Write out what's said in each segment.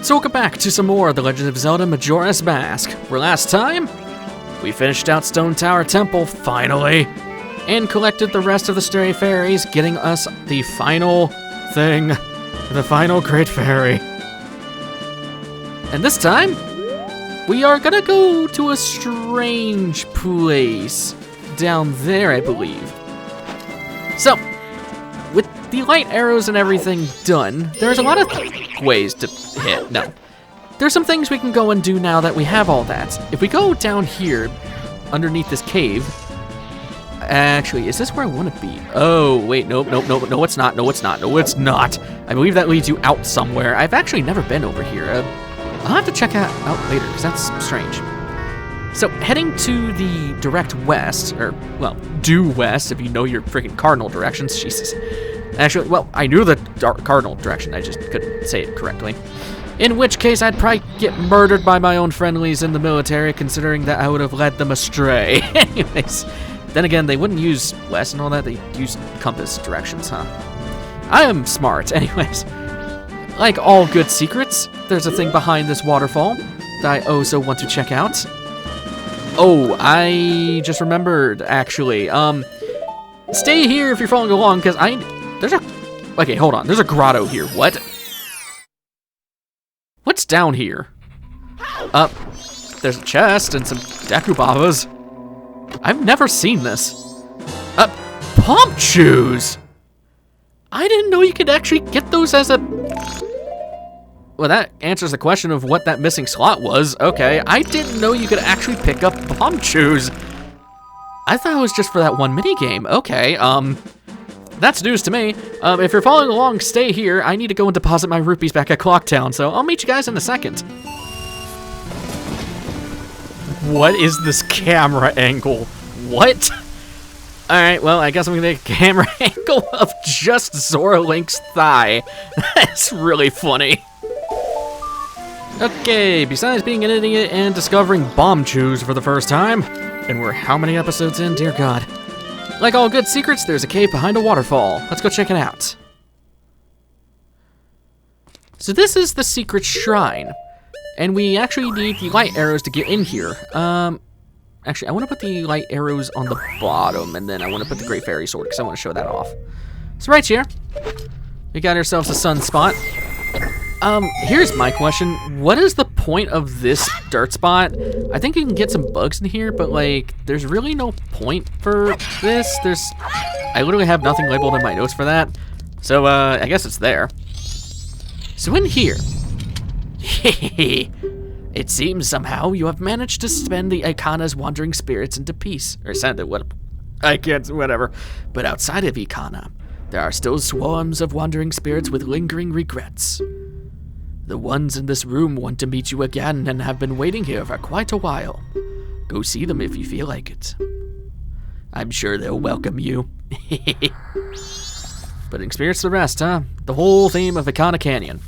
So welcome back to some more of The Legend of Zelda Majora's Mask, where last time, we finished out Stone Tower Temple, finally, and collected the rest of the Stray Fairies, getting us the final thing, the final Great Fairy. And this time, we are gonna go to a strange place down there, I believe. So, with the light arrows and everything done, there's a lot of ways to hit. No. There's some things we can go and do now that we have all that. If we go down here, underneath this cave, actually, is this where I want to be? Oh, wait, no, it's not, no, it's not. I believe that leads you out somewhere. I've actually never been over here. I'll have to check out later, because that's strange. So, heading to the direct west, or, well, due west, if you know your freaking cardinal directions, Jesus. Actually, well, I knew the cardinal direction, I just couldn't say it correctly. In which case, I'd probably get murdered by my own friendlies in the military, considering that I would have led them astray. Anyways, then again, they wouldn't use west and all that, they use compass directions, huh? I am smart, anyways. Like all good secrets, there's a thing behind this waterfall that I also want to check out. Oh, I just remembered, actually. Stay here if you're following along, because okay, hold on, there's a grotto here. What? What's down here? There's a chest and some Dekubabas. I've never seen this. Palm shoes! I didn't know you could actually get those as a... Well, that answers the question of what that missing slot was. Okay, I didn't know you could actually pick up palm shoes. I thought it was just for that one minigame. Okay, that's news to me. If you're following along, stay here. I need to go and deposit my rupees back at Clocktown, so I'll meet you guys in a second. What is this camera angle? What? Alright, well, I guess I'm gonna make a camera angle of just Zora Link's thigh. That's really funny. Okay, besides being an idiot and discovering bomb chews for the first time, and we're how many episodes in, dear God. Like all good secrets, there's a cave behind a waterfall. Let's go check it out. So this is the secret shrine, and we actually need the light arrows to get in here. Actually, I want to put the light arrows on the bottom, and then I want to put the Great Fairy Sword, because I want to show that off. So right here, we got ourselves a sunspot. Here's my question. What is the point of this dirt spot? I think you can get some bugs in here, but like, there's really no point for this. I literally have nothing labeled in my notes for that. So, I guess it's there. So in here, it seems somehow you have managed to spend the Ikana's wandering spirits into peace. Or send it, whatever. But outside of Ikana, there are still swarms of wandering spirits with lingering regrets. The ones in this room want to meet you again and have been waiting here for quite a while. Go see them if you feel like it. I'm sure they'll welcome you. But experience the rest, huh? The whole theme of Ikana Canyon.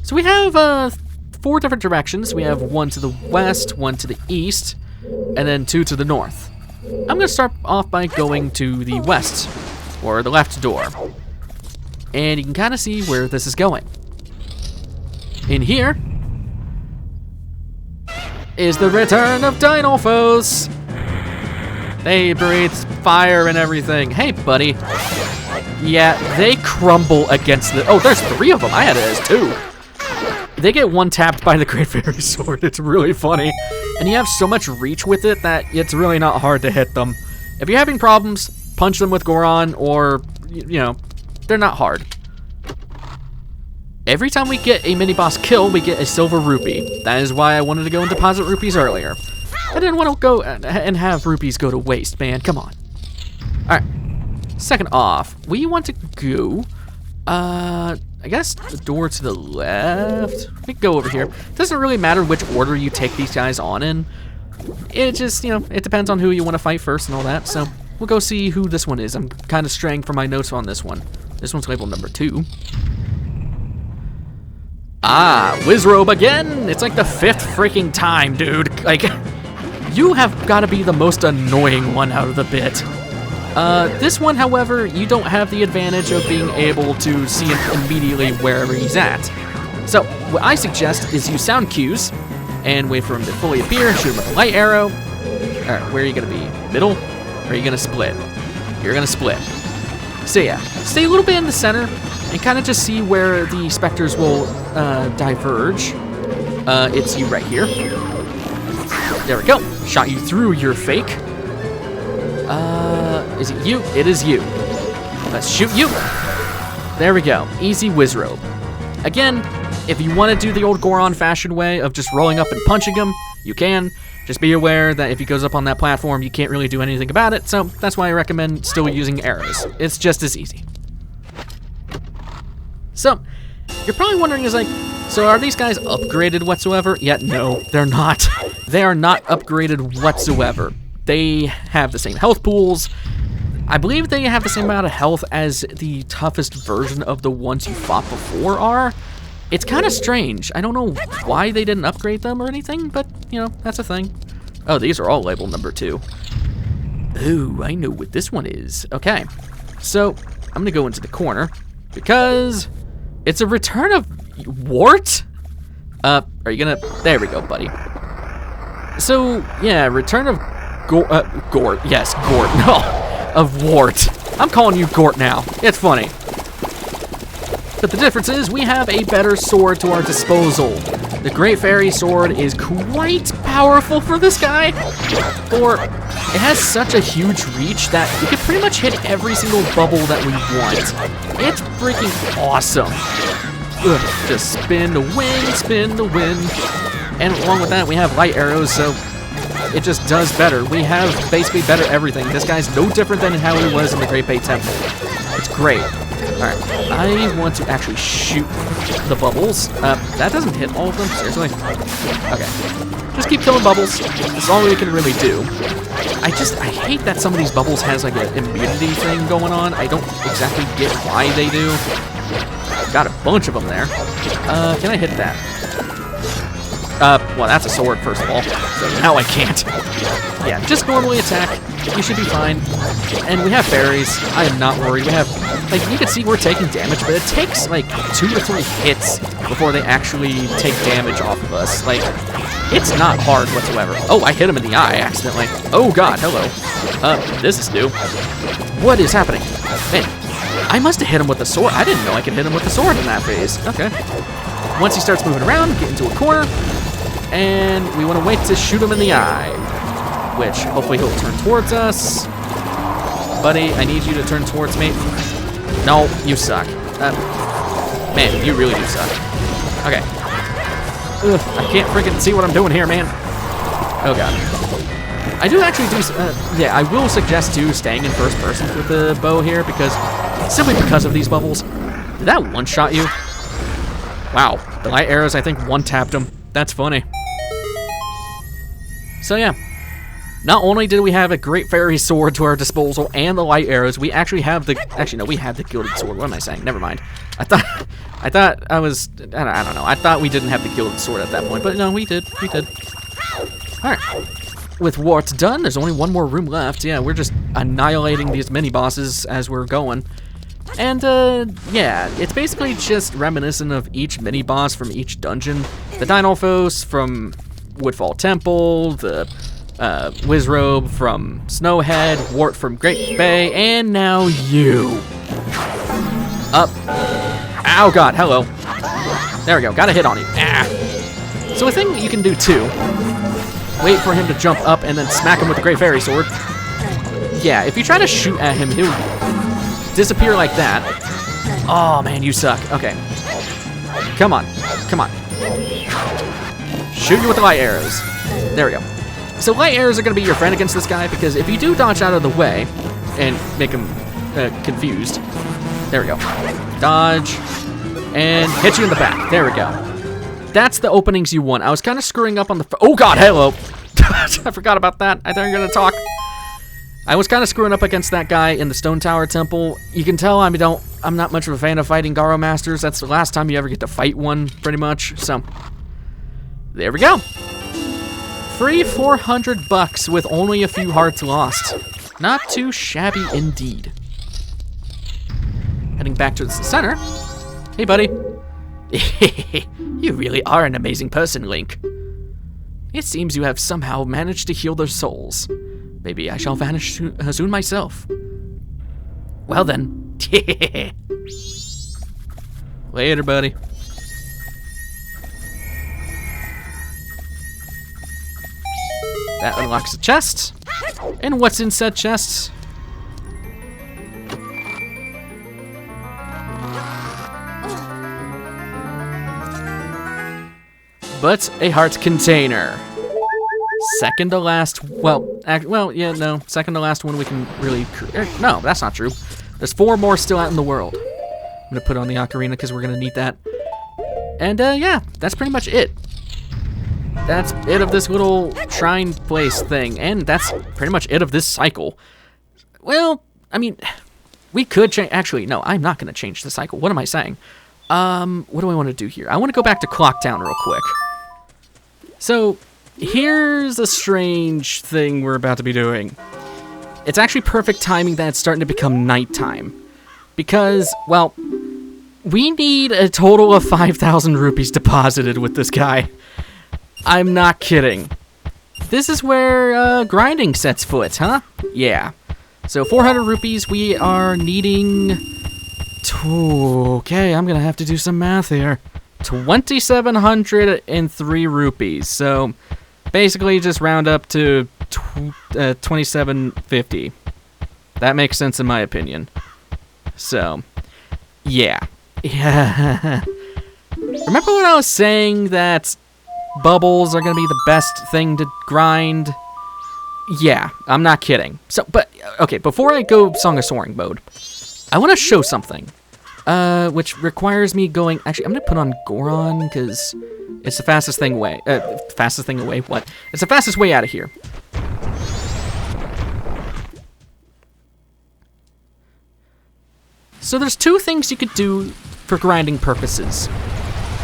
So we have 4 different directions. We have 1 to the west, 1 to the east, and then 2 to the north. I'm gonna start off by going to the west, or the left door. And you can kind of see where this is going. In here is the return of Dinolfos. They breathe fire and everything. Hey, buddy. Yeah, they crumble against the... Oh, there's 3 of them. I had it as 2. They get one-tapped by the Great Fairy Sword. It's really funny. And you have so much reach with it that it's really not hard to hit them. If you're having problems, punch them with Goron, or, you know, they're not hard. Every time we get a mini-boss kill, we get a silver rupee. That is why I wanted to go and deposit rupees earlier. I didn't want to go and have rupees go to waste, man. Come on. Alright. Second off, we want to go... I guess the door to the left. We can go over here. Doesn't really matter which order you take these guys on in. It just, you know, it depends on who you want to fight first and all that. So we'll go see who this one is. I'm kind of straying from my notes on this one. This one's labeled number 2. Ah, Wizrobe again! It's like the 5th freaking time, dude. Like, you have got to be the most annoying one out of the bit. This one, however, you don't have the advantage of being able to see him immediately wherever he's at. So what I suggest is use sound cues and wait for him to fully appear, shoot him with a light arrow. All right, where are you gonna be? Middle? Or are you gonna split? You're gonna split. So yeah, stay a little bit in the center and kind of just see where the specters will diverge. It's you right here. There we go. Shot you through your fake. Is it you? It is you. Let's shoot you. There we go. Easy whiz robe. Again, if you want to do the old Goron fashion way of just rolling up and punching him, you can. Just be aware that if he goes up on that platform, you can't really do anything about it, so that's why I recommend still using arrows. It's just as easy. So, you're probably wondering, so are these guys upgraded whatsoever? Yet no, they're not. They are not upgraded whatsoever. They have the same health pools. I believe they have the same amount of health as the toughest version of the ones you fought before are. It's kind of strange. I don't know why they didn't upgrade them or anything, but, you know, that's a thing. Oh, these are all labeled number 2. Ooh, I know what this one is. Okay, so I'm gonna go into the corner because it's a return of Wart? Are you gonna, there we go, buddy. So, yeah, return of Gort, yes, Gort, no, of Wart. I'm calling you Gort now, it's funny. But the difference is we have a better sword to our disposal. The Great Fairy Sword is quite powerful for this guy, for it has such a huge reach that we can pretty much hit every single bubble that we want. It's freaking awesome. Ugh, just spin the wind. And along with that, we have light arrows, so it just does better. We have basically better everything. This guy's no different than how he was in the Great Bay Temple. It's great. Alright, I want to actually shoot the bubbles. That doesn't hit all of them, seriously? Okay. Just keep killing bubbles. That's all we can really do. I hate that some of these bubbles has like an immunity thing going on. I don't exactly get why they do. Got a bunch of them there. Can I hit that? Well, that's a sword, first of all. So now I can't. Yeah, just normally attack. You should be fine. And we have fairies. I am not worried. We have, like, you can see we're taking damage, but it takes, like, 2 to 3 hits before they actually take damage off of us. Like, it's not hard whatsoever. Oh, I hit him in the eye accidentally. Oh, God, hello. This is new. What is happening? Man, I must have hit him with the sword. I didn't know I could hit him with the sword in that phase. Okay. Once he starts moving around, get into a corner, and we want to wait to shoot him in the eye, which hopefully he'll turn towards us. Buddy, I need you to turn towards me. No, you suck. Man, you really do suck. Okay. Ugh, I can't freaking see what I'm doing here, man. Oh, God. I do actually do, yeah, I will suggest, too, staying in first person with the bow here, simply because of these bubbles. Did that one-shot you? Wow, the light arrows, I think, one-tapped him. That's funny. So, yeah. Not only did we have a Great Fairy Sword to our disposal and the light arrows, we actually have the... Actually, no, we had the Gilded Sword. What am I saying? Never mind. I thought I was... I don't know. I thought we didn't have the Gilded Sword at that point, but no, we did. We did. Alright. With Wart's done, there's only one more room left. Yeah, we're just annihilating these mini-bosses as we're going. And, yeah, it's basically just reminiscent of each mini-boss from each dungeon. The Dinolphos from Woodfall Temple, the... Wizrobe from Snowhead, Wart from Great Bay, and now you. Up. Ow, God, hello. There we go, got a hit on him. Ah. So a thing you can do too, wait for him to jump up and then smack him with the Great Fairy Sword. Yeah, if you try to shoot at him, he'll disappear like that. Oh, man, you suck. Okay. Come on, come on. Shoot you with the light arrows. There we go. So light arrows are going to be your friend against this guy, because if you do dodge out of the way and make him confused, there we go. Dodge, and hit you in the back. There we go. That's the openings you want. I was kind of screwing up on the... Oh, God, hello. I forgot about that. I thought you were going to talk. I was kind of screwing up against that guy in the Stone Tower Temple. You can tell I'm not much of a fan of fighting Garo Masters. That's the last time you ever get to fight one, pretty much. So, there we go. Free $400 with only a few hearts lost. Not too shabby indeed. Heading back to the center. Hey, buddy. You really are an amazing person, Link. It seems you have somehow managed to heal their souls. Maybe I shall vanish soon myself. Well then. Later, buddy. That unlocks the chest. And what's in said chest? But a heart container. Second to last, second to last one we can really, no, that's not true. There's 4 more still out in the world. I'm gonna put on the ocarina because we're gonna need that. And yeah, that's pretty much it. That's it of this little shrine place thing, and that's pretty much it of this cycle. Well, I mean, we could change, actually, no, I'm not gonna change the cycle. What am I saying? What do I want to do here? I want to go back to Clock Town real quick. So, here's a strange thing we're about to be doing. It's actually perfect timing that it's starting to become nighttime. Because, well, we need a total of 5,000 rupees deposited with this guy. I'm not kidding. This is where grinding sets foot, huh? Yeah. So 400 rupees, we are needing... Okay, I'm gonna have to do some math here. 2,703 rupees. So basically just round up to 2,750. That makes sense in my opinion. So, yeah. Yeah. Remember when I was saying that bubbles are gonna be the best thing to grind? Yeah, I'm not kidding. So, but, okay, before I go Song of Soaring mode, I want to show something, which requires me going, actually, I'm going to put on Goron, because it's the fastest thing away, what? It's the fastest way out of here. So there's 2 things you could do for grinding purposes.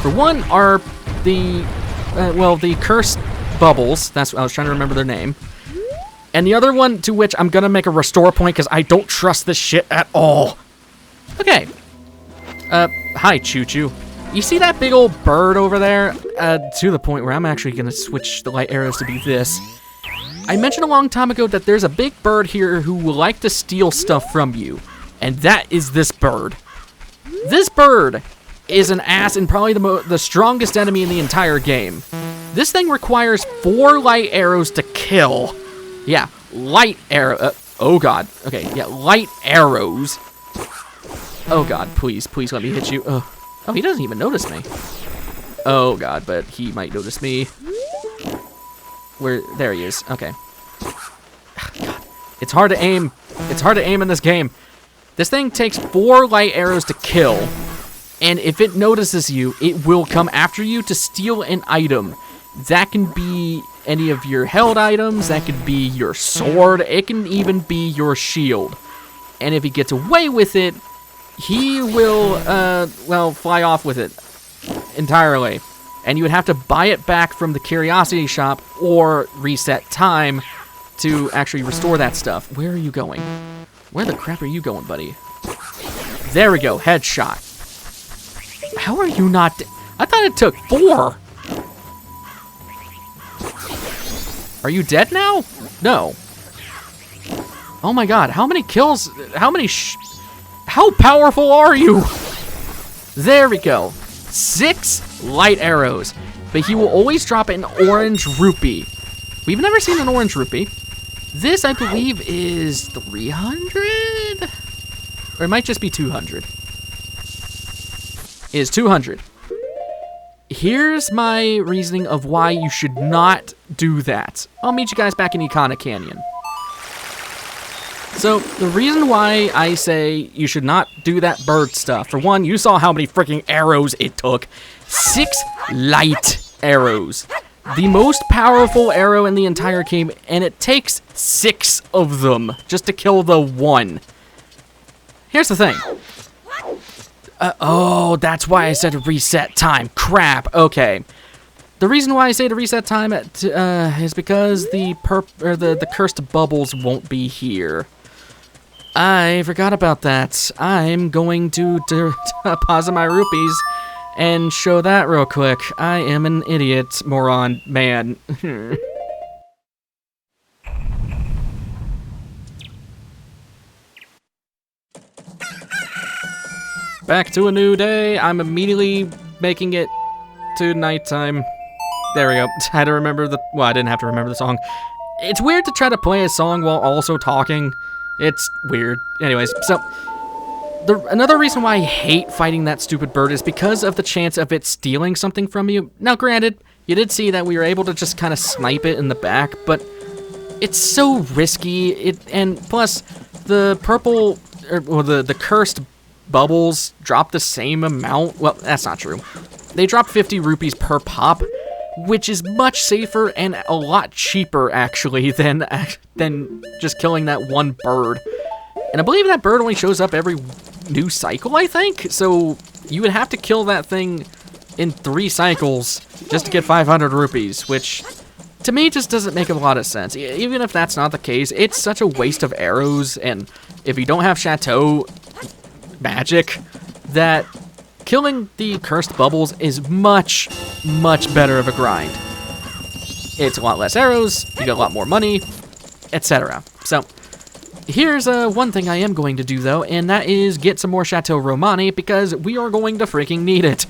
For one are the, the cursed bubbles, that's what I was trying to remember their name. And the other one, to which I'm gonna make a restore point because I don't trust this shit at all. Okay. Hi, Choo-Choo. You see that big old bird over there? To the point where I'm actually gonna switch the light arrows to be this. I mentioned a long time ago that there's a big bird here who will like to steal stuff from you. And that is this bird. This bird is an ass and probably the strongest enemy in the entire game. This thing requires 4 light arrows to kill. Yeah, light arrow. Oh god. Okay, yeah, light arrows. Oh god, please let me hit you. Oh, he doesn't even notice me. Oh god, but he might notice me. There he is. Okay. God, it's hard to aim. It's hard to aim in this game. This thing takes 4 light arrows to kill, and if it notices you, it will come after you to steal an item. That can be any of your held items, that could be your sword, it can even be your shield. And if he gets away with it, he will, fly off with it entirely. And you would have to buy it back from the curiosity shop or reset time to actually restore that stuff. Where are you going? Where the crap are you going, buddy? There we go, headshot. How are you not I thought it took 4. Are you dead now? No. Oh my god, how many kills, how powerful are you? There we go. 6 light arrows. But he will always drop an orange rupee. We've never seen an orange rupee. This, I believe, is 300? Or it might just be 200. Is 200. Here's my reasoning of why you should not do that. I'll meet you guys back in Icona Canyon. So, the reason why I say you should not do that bird stuff, for one, you saw how many freaking arrows it took. 6 light arrows. The most powerful arrow in the entire game, and it takes 6 of them just to kill the one. Here's the thing. Oh, that's why I said reset time. Crap. Okay. The reason why I say to reset time is because the cursed bubbles won't be here. I forgot about that. I'm going to deposit my rupees and show that real quick. I am an idiot, moron, man. Back to a new day. I'm immediately making it to nighttime. There we go. I had to remember well, I didn't have to remember the song. It's weird to try to play a song while also talking. It's weird. Anyways, so another reason why I hate fighting that stupid bird is because of the chance of it stealing something from you. Now, granted, you did see that we were able to just kind of snipe it in the back, but it's so risky. And plus, the purple, or the cursed bubbles drop the same amount. Well, that's not true. They drop 50 rupees per pop, which is much safer and a lot cheaper, actually, than just killing that one bird. And I believe that bird only shows up every new cycle, I think? So you would have to kill that thing in 3 cycles just to get 500 rupees, which to me just doesn't make a lot of sense. Even if that's not the case, it's such a waste of arrows, and if you don't have Chateau magic, that killing the cursed bubbles is much, much better of a grind. It's a lot less arrows, you get a lot more money, etc. So, here's one thing I am going to do, though, and that is get some more Chateau Romani, because we are going to freaking need it.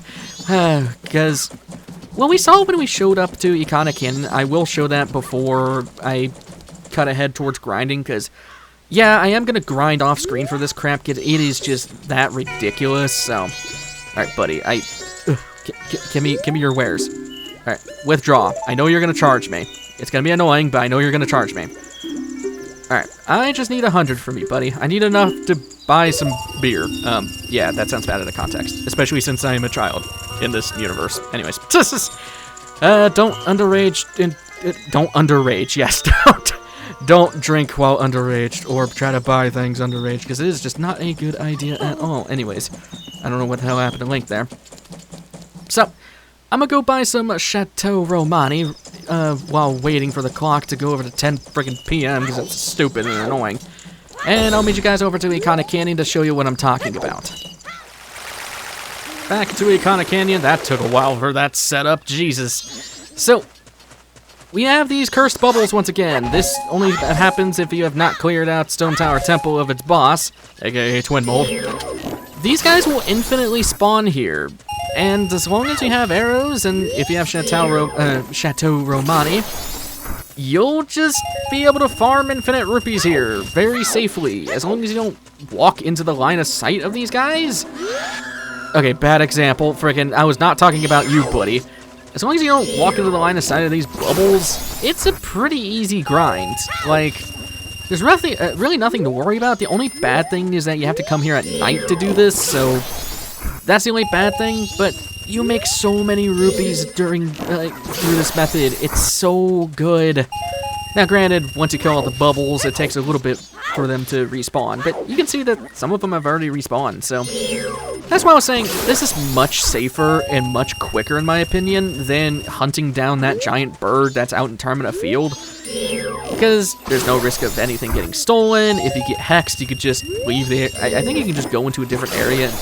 Because, well, we saw when we showed up to Iconic Canyon. I will show that before I cut ahead towards grinding, because, yeah, I am going to grind off screen for this crap, because it is just that ridiculous, so... Alright, buddy, give me your wares. Alright, withdraw. I know you're gonna charge me. It's gonna be annoying, but I know you're gonna charge me. Alright, I just need 100 from you, buddy. I need enough to buy some beer. Yeah, that sounds bad out of context, especially since I am a child in this universe. Anyways, don't underage, don't underage, yes, don't drink while underaged, or try to buy things underage, because it is just not a good idea at all. Anyways, I don't know what the hell happened to Link there. So, I'm gonna go buy some Chateau Romani while waiting for the clock to go over to 10 friggin' p.m. because it's stupid and annoying. And I'll meet you guys over to Iconic Canyon to show you what I'm talking about. Back to Iconic Canyon. That took a while for that setup. Jesus. So, we have these cursed bubbles once again. This only happens if you have not cleared out Stone Tower Temple of its boss, aka Twin Mold. These guys will infinitely spawn here, and as long as you have arrows, and if you have Chateau Romani, you'll just be able to farm infinite rupees here very safely, as long as you don't walk into the line of sight of these guys. Okay, bad example. Frickin', I was not talking about you, buddy. As long as you don't walk into the line of sight of these bubbles, it's a pretty easy grind. Like, there's really nothing to worry about. The only bad thing is that you have to come here at night to do this, so that's the only bad thing, but you make so many rupees through this method. It's so good. Now, granted, once you kill all the bubbles, it takes a little bit for them to respawn, but you can see that some of them have already respawned, so that's why I was saying this is much safer and much quicker, in my opinion, than hunting down that giant bird that's out in Termina Field, because there's no risk of anything getting stolen. If you get hexed, you could just leave the... I think you can just go into a different area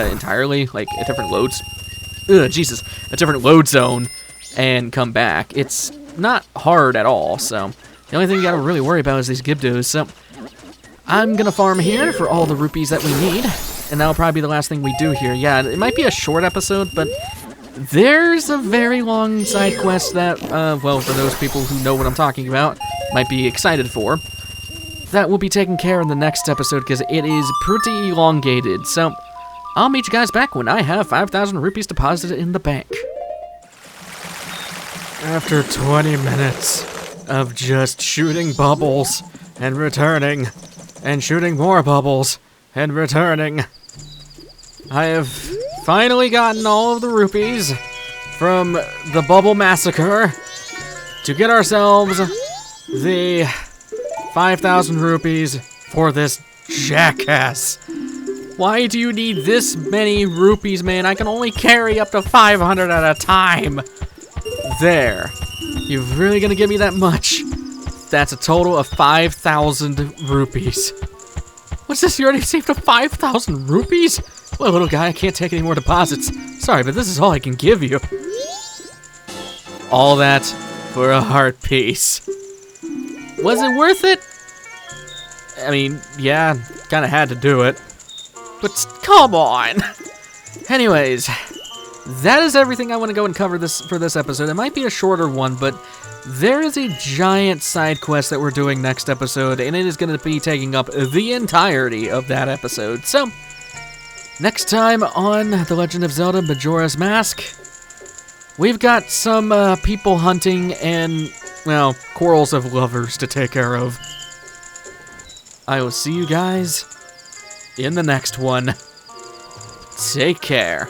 entirely, like a different a different load zone, and come back. It's not hard at all, so the only thing you gotta really worry about is these Gibdos. So I'm gonna farm here for all the rupees that we need, and that'll probably be the last thing we do here. Yeah, it might be a short episode, but there's a very long side quest that, well, for those people who know what I'm talking about, might be excited for, that will be taken care of in the next episode, because it is pretty elongated. So I'll meet you guys back when I have 5,000 rupees deposited in the bank. After 20 minutes of just shooting bubbles and returning, and shooting more bubbles and returning, I have finally gotten all of the rupees from the Bubble Massacre to get ourselves the 5,000 rupees for this jackass. Why do you need this many rupees, man? I can only carry up to 500 at a time. There. You're really gonna give me that much? That's a total of 5,000 rupees. What's this? You already saved up 5,000 rupees? Well, little guy, I can't take any more deposits. Sorry, but this is all I can give you. All that for a heart piece. Was it worth it? I mean, yeah, kind of had to do it. But come on! Anyways, that is everything I want to go and cover for this episode. It might be a shorter one, but there is a giant side quest that we're doing next episode, and it is going to be taking up the entirety of that episode. So, next time on The Legend of Zelda Majora's Mask, we've got some people hunting and, well, quarrels of lovers to take care of. I will see you guys in the next one. Take care.